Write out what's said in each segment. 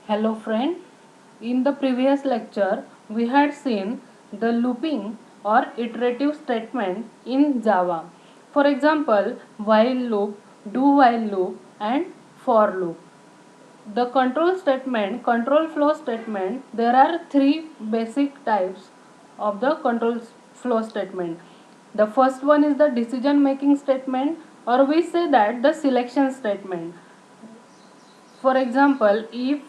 Hello friend, in the previous lecture we had seen the looping or iterative statement in Java. For example, while loop, do while loop and for loop. The control flow statement, there are three basic types of the control flow statement. The first one is the decision making statement, or we say that the selection statement. For example, if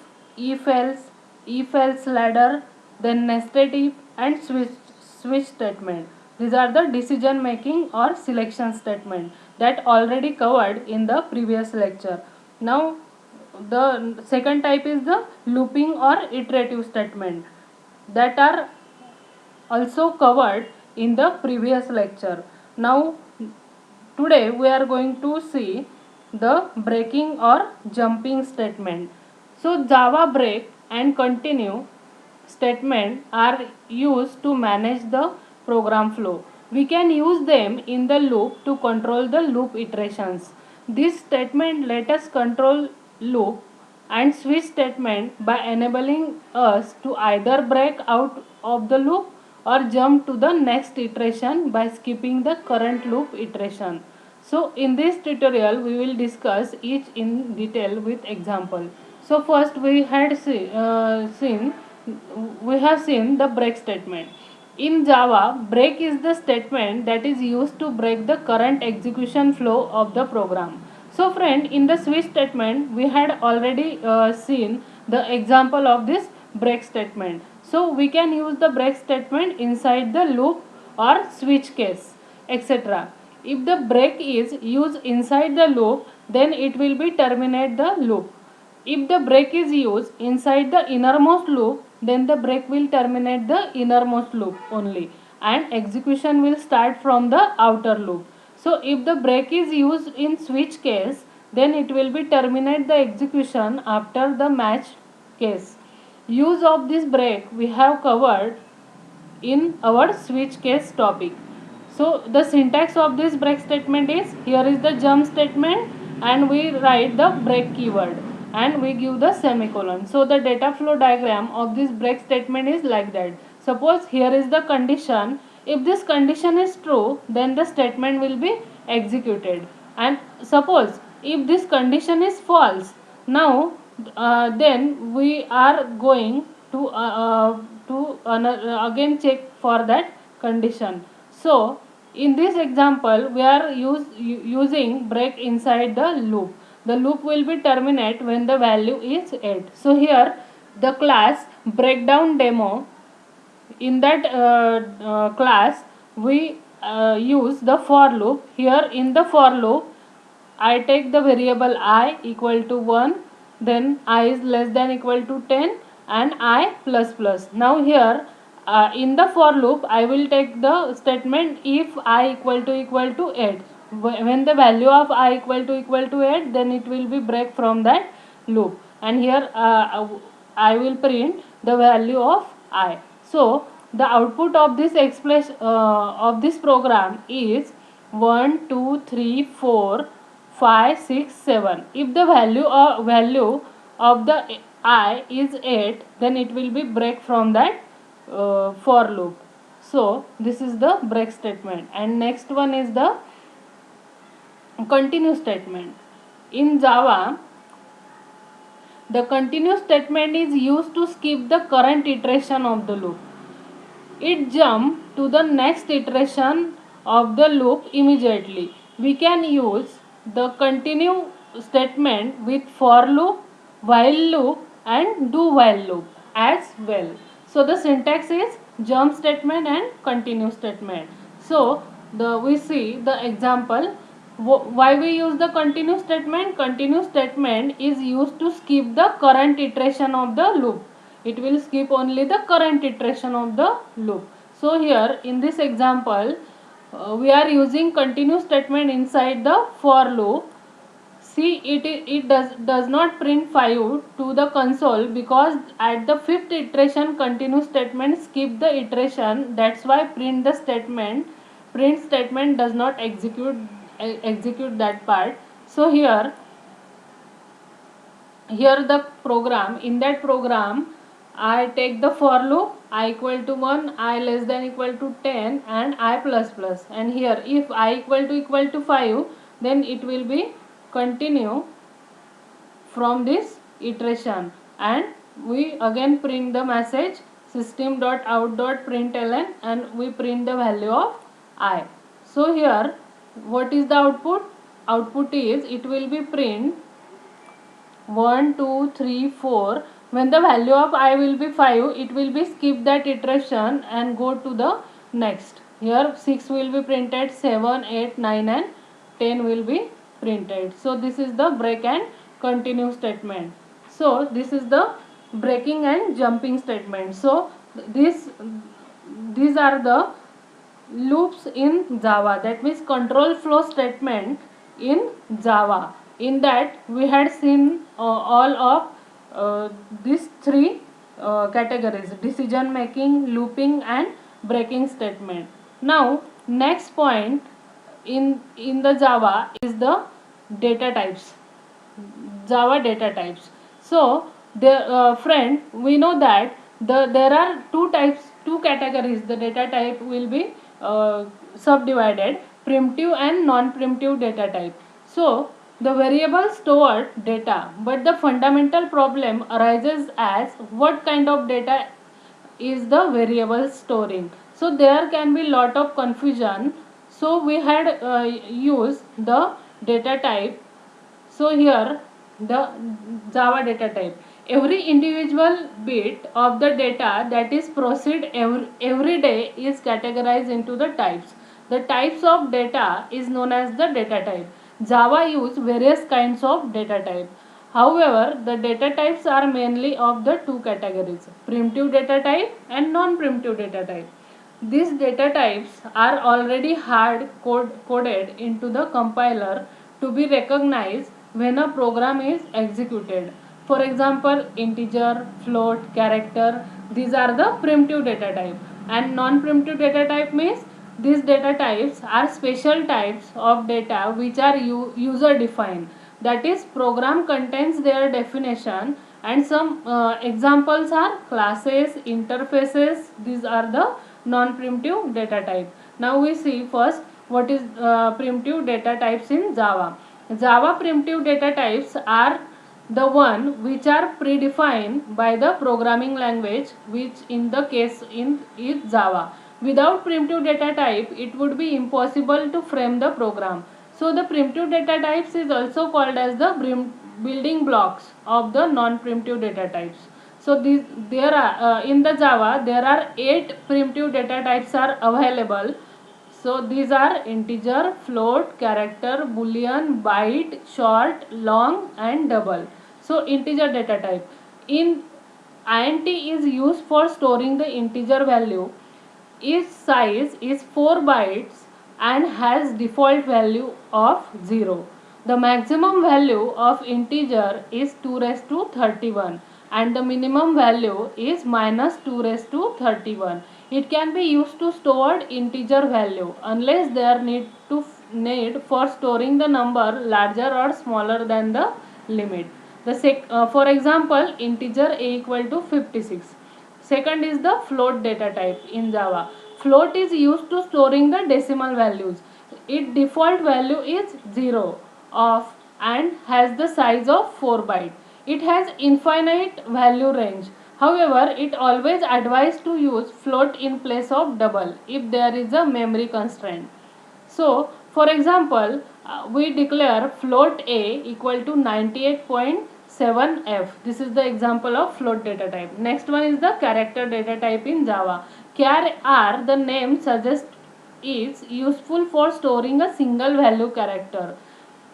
else ladder, then nested if and switch statement. These are the decision making or selection statement that already covered in the previous lecture. Now the second type is the looping or iterative statement that are also covered in the previous lecture. Now today we are going to see the breaking or jumping statement. So Java break and continue statement are used to manage the program flow. We can use them in the loop to control the loop iterations. This statement let us control loop and switch statement by enabling us to either break out of the loop or jump to the next iteration by skipping the current loop iteration. So in this tutorial we will discuss each in detail with example. So first we have seen the break statement. In Java, break is the statement that is used to break the current execution flow of the program. So friend, in the switch statement, we had already seen the example of this break statement. So we can use the break statement inside the loop or switch case, etc. If the break is used inside the loop, then it will be terminate the loop. If the break is used inside the innermost loop, then the break will terminate the innermost loop only and execution will start from the outer loop. So if the break is used in switch case, then it will be terminate the execution after the match case. Use of this break we have covered in our switch case topic. So the syntax of this break statement is, here is the jump statement and we write the break keyword and we give the semicolon. So the data flow diagram of this break statement is like that. Suppose here is the condition. If this condition is true, then the statement will be executed. And suppose if this condition is false, now then we are going to again check for that condition. So in this example we are using break inside the loop. The loop will be terminate when the value is 8. So here the class breakdown demo, in that class we use the for loop. Here in the for loop I take the variable I equal to 1, then I is less than equal to 10 and I plus plus. Now here in the for loop I will take the statement if I equal to 8. When the value of I equal to 8, then it will be break from that loop, and here I will print the value of I. So the output of this expression of this program is 1 2 3 4 5 6 7. If the value of the I is 8, then it will be break from that for loop. So this is the break statement, and next one is the continue statement. In Java, the continue statement is used to skip the current iteration of the loop. It jumps to the next iteration of the loop immediately. We can use the continue statement with for loop, while loop and do while loop as well. So the syntax is jump statement and continue statement. So we see the example. Why we use the continue statement? Continue statement is used to skip the current iteration of the loop. It will skip only the current iteration of the loop. So here in this example we are using continue statement inside the for loop. See, it does not print 5 to the console because at the fifth iteration continue statement skip the iteration. That's why print statement does not execute that part. So here here the program, in that program I take the for loop I equal to 1, I less than equal to 10 and I plus plus, and here if I equal to 5, then it will be continue from this iteration, and we again print the message system.out.println and we print the value of I. So here what is the output? Output is, it will be print 1 2 3 4. When the value of I will be 5, it will be skip that iteration and go to the next. Here 6 will be printed, 7 8 9 and 10 will be printed. So this is the break and continue statement. So this is the breaking and jumping statement. So this these are the loops in Java, that means control flow statement in Java. In that we had seen all of these three categories: decision making, looping and breaking statement. Now next point in the Java is the data types. Java data types. So, friend, we know that there are two categories. The data type will be subdivided: primitive and non-primitive data type. So, the variable stored data, but the fundamental problem arises as what kind of data is the variable storing. So there can be lot of confusion. So we had used the data type. So here the Java data type. Every individual bit of the data that is processed every day is categorized into the types. The types of data is known as the data type. Java use various kinds of data type. However, the data types are mainly of the two categories: primitive data type and non-primitive data type. These data types are already hard coded into the compiler to be recognized when a program is executed. For example, integer, float, character, these are the primitive data type. And non-primitive data type means these data types are special types of data which are user defined. That is, program contains their definition, and some examples are classes, interfaces. These are the non-primitive data type. Now we see first what is primitive data types in Java. Java primitive data types are the one which are predefined by the programming language, which in the case is Java. Without primitive data type, it would be impossible to frame the program. So the primitive data types is also called as the building blocks of the non-primitive data types. So these there are in the Java there are 8 primitive data types are available. So these are integer, float, character, boolean, byte, short, long and double. So integer data type. In int is used for storing the integer value. Its size is 4 bytes and has default value of 0. The maximum value of integer is 2 raised to 31 and the minimum value is minus 2 raised to 31. It can be used to store integer value unless they are need for storing the number larger or smaller than the limit. For example, integer a equal to 56. Second is the float data type in Java. Float is used to storing the decimal values. Its default value is 0 of and has the size of 4 byte. It has infinite value range. However, it always advised to use float in place of double if there is a memory constraint. So, for example, we declare float a equal to 98.7f. This is the example of float data type. Next one is the character data type in Java. Char r, the name suggests, is useful for storing a single value character.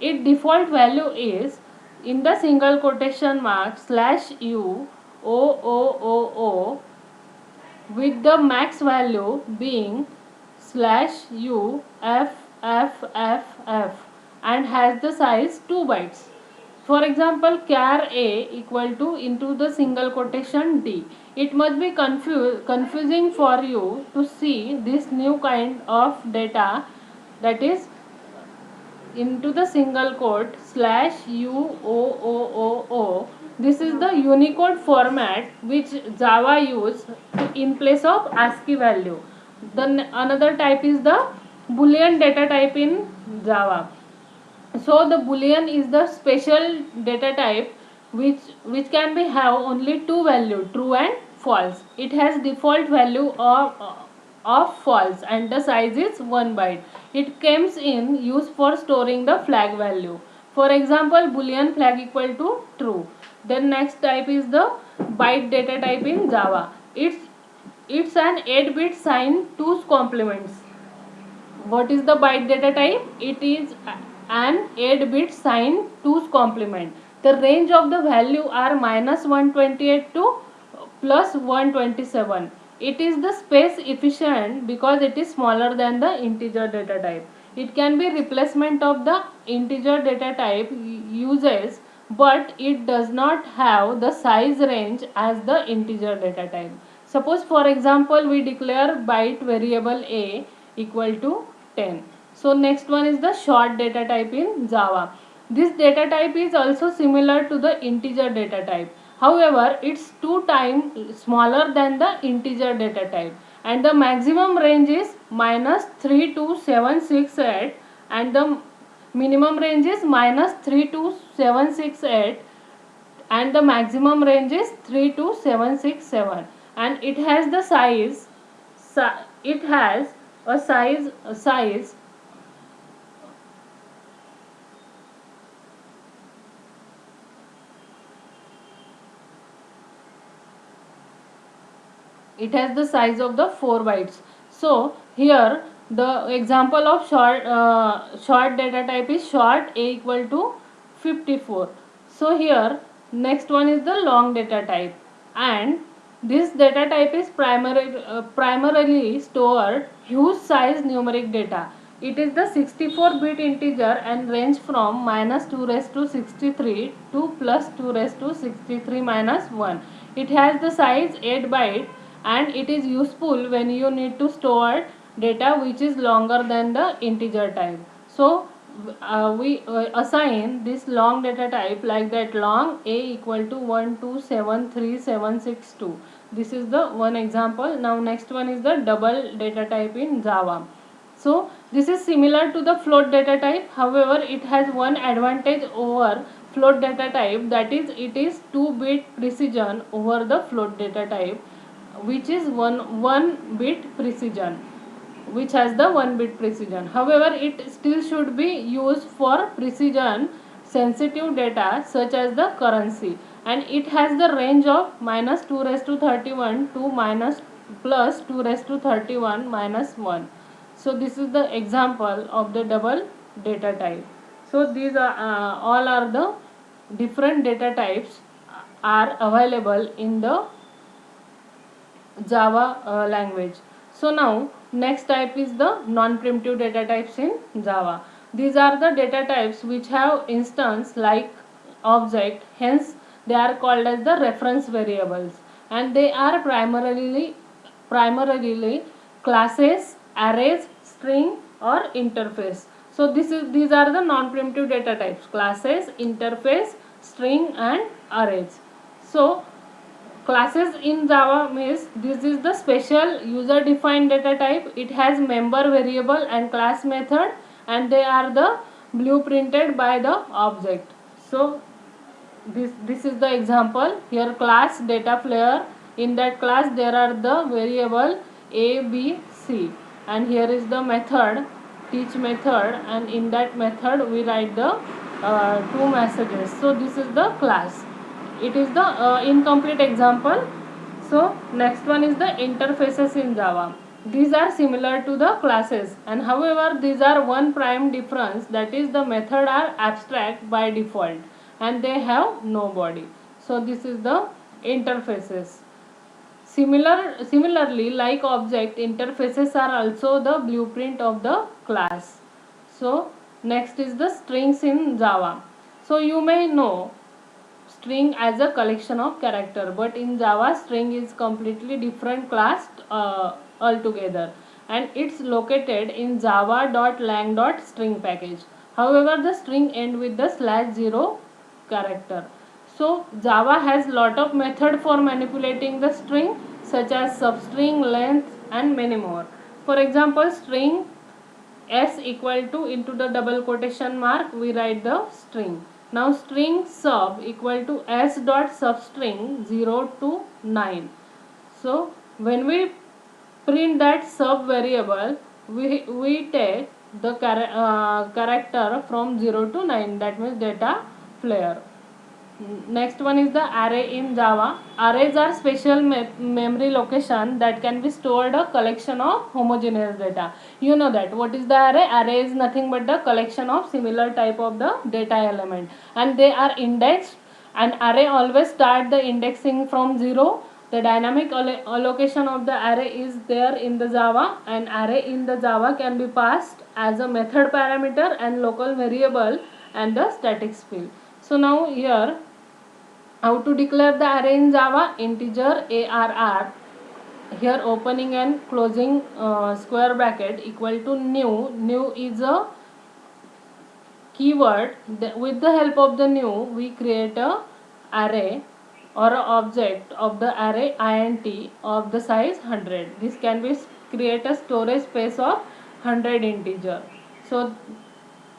Its default value is in the single quotation mark /u o with the max value being /u f and has the size 2 bytes. For example, char a equal to into the single quotation d. It must be confusing for you to see this new kind of data, that is into the single quote /u o this is the Unicode format which Java use in place of ASCII value. Then another type is the Boolean data type in Java. So the Boolean is the special data type which can be have only two value, true and false. It has default value of false and the size is 1 byte. It comes in use for storing the flag value. For example, Boolean flag equal to true. Then next type is the byte data type in Java. It's an 8-bit sign 2's complements. What is the byte data type? It is an 8-bit sign 2's complement. The range of the value are -128 to +127. It is the space efficient because it is smaller than the integer data type. It can be replacement of the integer data type uses, but it does not have the size range as the integer data type. Suppose for example we declare byte variable a equal to 10. So next one is the short data type in Java. This data type is also similar to the integer data type. However, it's 2 times smaller than the integer data type, and the maximum range is -3 to 768 and the minimum range is -3 to 768 and the maximum range is 3 to 767, and it has the size it has a size it has the size of the 4 bytes. So here the example of short data type is short a equal to 54. So here next one is the long data type, and this data type is primarily stored huge size numeric data. It is the 64-bit integer and range from -2 raised to 63 to +2 raised to 63 minus 1. It has the size 8 byte and it is useful when you need to store data which is longer than the integer type. So we assign this long data type like that: long a equal to 1273762. This is the one example. Now next one is the double data type in Java. So this is similar to the float data type. However, it has one advantage over float data type, that is it is 2-bit precision over the float data type, which is one bit precision, which has the 1-bit precision. However, it still should be used for precision sensitive data such as the currency, and it has the range of -2 raised to 31 to +2 raised to 31 minus 1. So this is the example of the double data type. So these are all are the different data types are available in the Java language. So now next type is the non-primitive data types in Java. These are the data types which have instance like object, hence they are called as the reference variables, and they are primarily classes, arrays, string or interface. So these are the non-primitive data types: classes, interface, string and arrays. So classes in Java means this is the special user defined data type. It has member variable and class method, and they are the blueprinted by the object. So this is the example. Here class data player, in that class there are the variable a, b, c, and here is the method teach method, and in that method we write the two messages. So this is the class. It is the incomplete example. So next one is the interfaces in Java. These are similar to the classes, and however these are one prime difference, that is the method are abstract by default and they have no body. So this is the interfaces. Similarly, like object, interfaces are also the blueprint of the class. So next is the strings in Java. So you may know string as a collection of character, but in Java string is completely different class altogether, and it's located in java.lang.string package. However, the string end with the /0 character. So Java has lot of method for manipulating the string, such as substring, length, and many more. For example, string s equal to into the double quotation mark we write the string. Now string sub equal to s dot substring 0 to 9. So when we print that sub variable, we take the character from 0 to 9, that means data flare. Next one is the array in Java. Arrays are special memory location that can be stored a collection of homogeneous data. You know that. What is the array? Array is nothing but the collection of similar type of the data element, and they are indexed. An array always start the indexing from 0. The dynamic allocation of the array is there in the Java. An array in the Java can be passed as a method parameter and local variable and the statics field. So now here, how to declare the array in Java? Integer arr, here opening and closing square bracket equal to new. New is a keyword. With the help of the new, we create a array or a object of the array int of the size 100. This can be create a storage space of 100 integer. So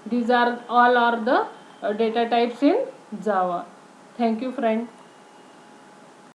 these are all are the data types in Java. Thank you, friend.